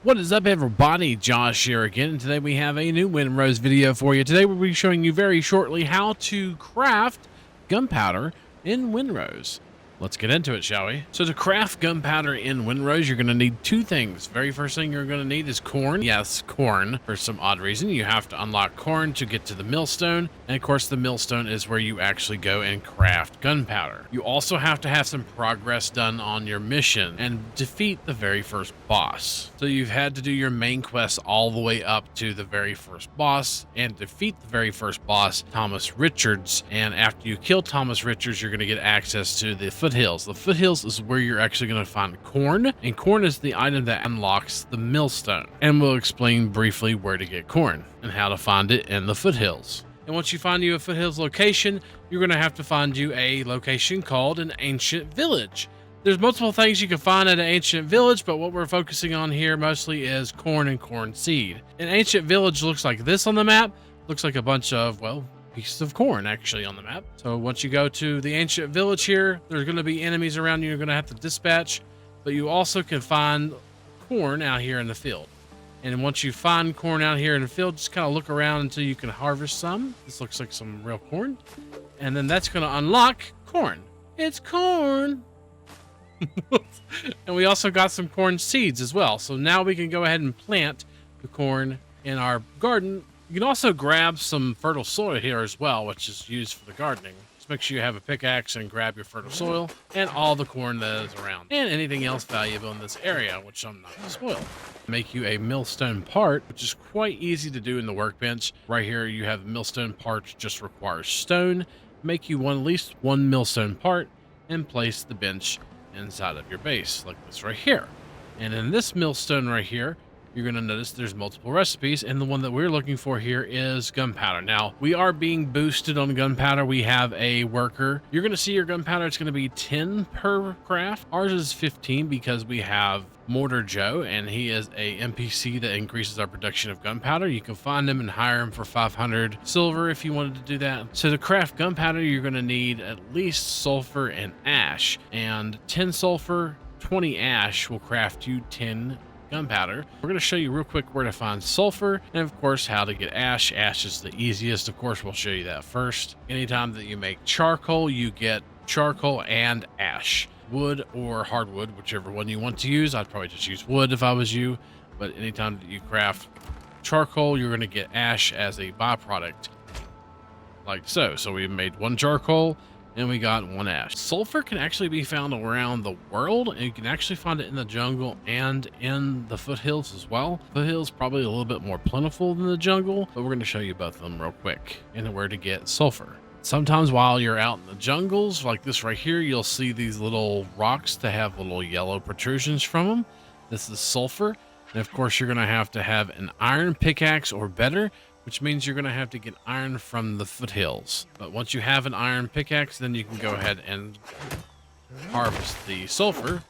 What is up, everybody? Josh here again, and today we have a new Windrose video for you. Today we'll be showing you very shortly how to craft gunpowder in Windrose. Let's get into it, shall we? So to craft gunpowder in Windrose, you're going to need two things. Very first thing you're going to need is corn. Yes, corn. For some odd reason, you have to unlock corn to get to the Millstone. And of course, the Millstone is where you actually go and craft gunpowder. You also have to have some progress done on your mission and defeat the very first boss. So you've had to do your main quest all the way up to the very first boss and defeat the very first boss, Thomas Richards. And after you kill Thomas Richards, you're going to get access to the Foothills. The Foothills is where you're actually going to find corn, and corn is the item that unlocks the Millstone. And we'll explain briefly where to get corn and how to find it in the Foothills. And once you find you a Foothills location, you're going to have to find you a location called an ancient village. There's multiple things you can find at an ancient village, but what we're focusing on here mostly is corn and corn seed. An ancient village looks like this on the map. Looks like a bunch of, well, pieces of corn actually on the map. So once you go to the ancient village here, there's going to be enemies around you you're going to have to dispatch, but you also can find corn out here in the field. And once you find corn out here in the field, just kind of look around until you can harvest some. This looks like some real corn. And then that's going to unlock corn. It's corn. And we also got some corn seeds as well. So now we can go ahead and plant the corn in our garden. You can also grab some fertile soil here as well, which is used for the gardening. Just make sure you have a pickaxe and grab your fertile soil and all the corn that is around and anything else valuable in this area, which I'm not going to spoil. Make you a millstone part, which is quite easy to do in the workbench. Right here, you have millstone part, just requires stone. Make you at least one millstone part and place the bench inside of your base like this right here. And in this millstone right here, you're going to notice there's multiple recipes, and the one that we're looking for here is gunpowder. Now, we are being boosted on gunpowder. We have a worker. You're going to see your gunpowder. It's going to be 10 per craft. Ours is 15 because we have Mortar Joe, and he is a NPC that increases our production of gunpowder. You can find him and hire him for 500 silver if you wanted to do that. So to craft gunpowder, you're going to need at least sulfur and ash, and 10 sulfur, 20 ash will craft you 10 gunpowder. We're going to show you real quick where to find sulfur and of course how to get ash. Ash is the easiest. Of course, we'll show you that first. Anytime that you make charcoal, you get charcoal and ash. Wood or hardwood, whichever one you want to use. I'd probably just use wood if I was you, but anytime that you craft charcoal, you're going to get ash as a byproduct like so. So we made one charcoal and we got one ash. Sulfur can actually be found around the world, and you can actually find it in the jungle and in the foothills as well. Foothills probably a little bit more plentiful than the jungle, but we're going to show you both of them real quick and where to get sulfur. Sometimes while you're out in the jungles, like this right here, you'll see these little rocks that have little yellow protrusions from them. This is sulfur. And of course, you're going to have an iron pickaxe or better, which means you're going to have to get iron from the foothills. But once you have an iron pickaxe, then you can go ahead and harvest the sulfur.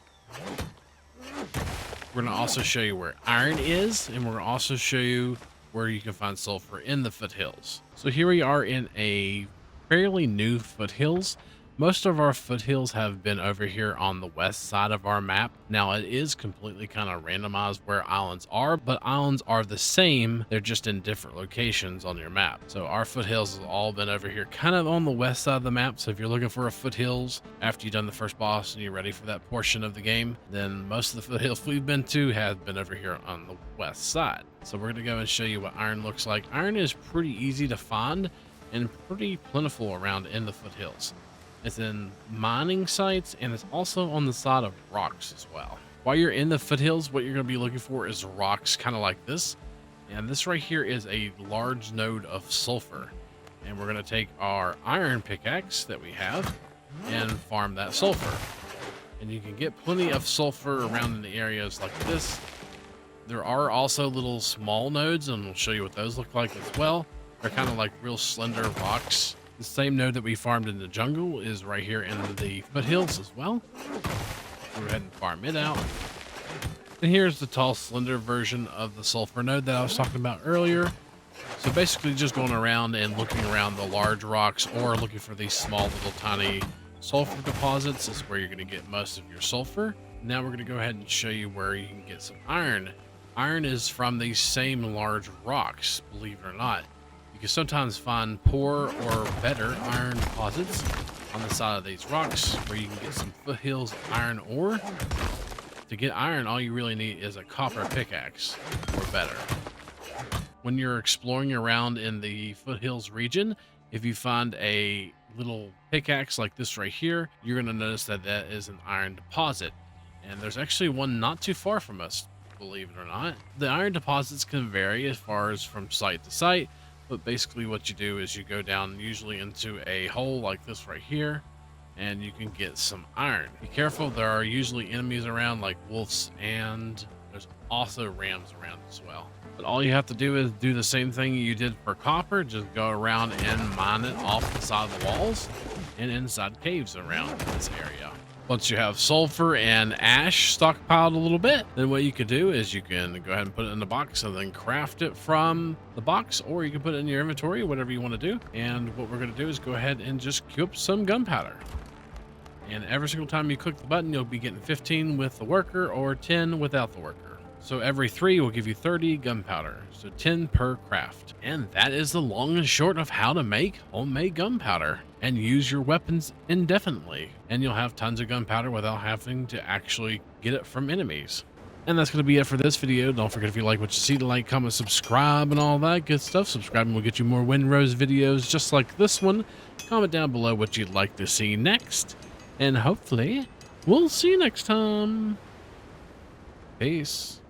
We're going to also show you where iron is, and we're going to also show you where you can find sulfur in the foothills. So here we are in a fairly new foothills. Most of our foothills have been over here on the west side of our map. Now, it is completely kind of randomized where islands are, but islands are the same. They're just in different locations on your map. So our foothills have all been over here kind of on the west side of the map. So if you're looking for a foothills after you've done the first boss and you're ready for that portion of the game, then most of the foothills we've been to have been over here on the west side. So we're going to go and show you what iron looks like. Iron is pretty easy to find and pretty plentiful around in the foothills. It's in mining sites, and it's also on the side of rocks as well. While you're in the foothills, what you're going to be looking for is rocks kind of like this. And this right here is a large node of sulfur. And we're going to take our iron pickaxe that we have and farm that sulfur. And you can get plenty of sulfur around in the areas like this. There are also little small nodes, and we'll show you what those look like as well. They're kind of like real slender rocks. The same node that we farmed in the jungle is right here in the foothills as well. Go ahead and farm it out. And here's the tall, slender version of the sulfur node that I was talking about earlier. So basically just going around and looking around the large rocks or looking for these small little tiny sulfur deposits is where you're going to get most of your sulfur. Now we're going to go ahead and show you where you can get some iron Iron is from these same large rocks, believe it or not. You can sometimes find poor or better iron deposits on the side of these rocks where you can get some Foothills iron ore. To get iron, all you really need is a copper pickaxe or better. When you're exploring around in the Foothills region, if you find a little pickaxe like this right here, you're going to notice that that is an iron deposit. And there's actually one not too far from us, believe it or not. The iron deposits can vary as far as from site to site, but basically what you do is you go down usually into a hole like this right here, and you can get some iron. Be careful, there are usually enemies around like wolves, and there's also rams around as well. But all you have to do is do the same thing you did for copper, just go around and mine it off the side of the walls and inside caves around this area. Once you have sulfur and ash stockpiled a little bit, then what you could do is you can go ahead and put it in the box and then craft it from the box, or you can put it in your inventory, whatever you want to do. And what we're going to do is go ahead and just queue up some gunpowder. And every single time you click the button, you'll be getting 15 with the worker or 10 without the worker. So every 3 will give you 30 gunpowder, so 10 per craft. And that is the long and short of how to make homemade gunpowder and use your weapons indefinitely. And you'll have tons of gunpowder without having to actually get it from enemies. And that's going to be it for this video. Don't forget, if you like what you see, to like, comment, subscribe, and all that good stuff. Subscribing will get you more Windrose videos just like this one. Comment down below what you'd like to see next. And hopefully, we'll see you next time. Peace.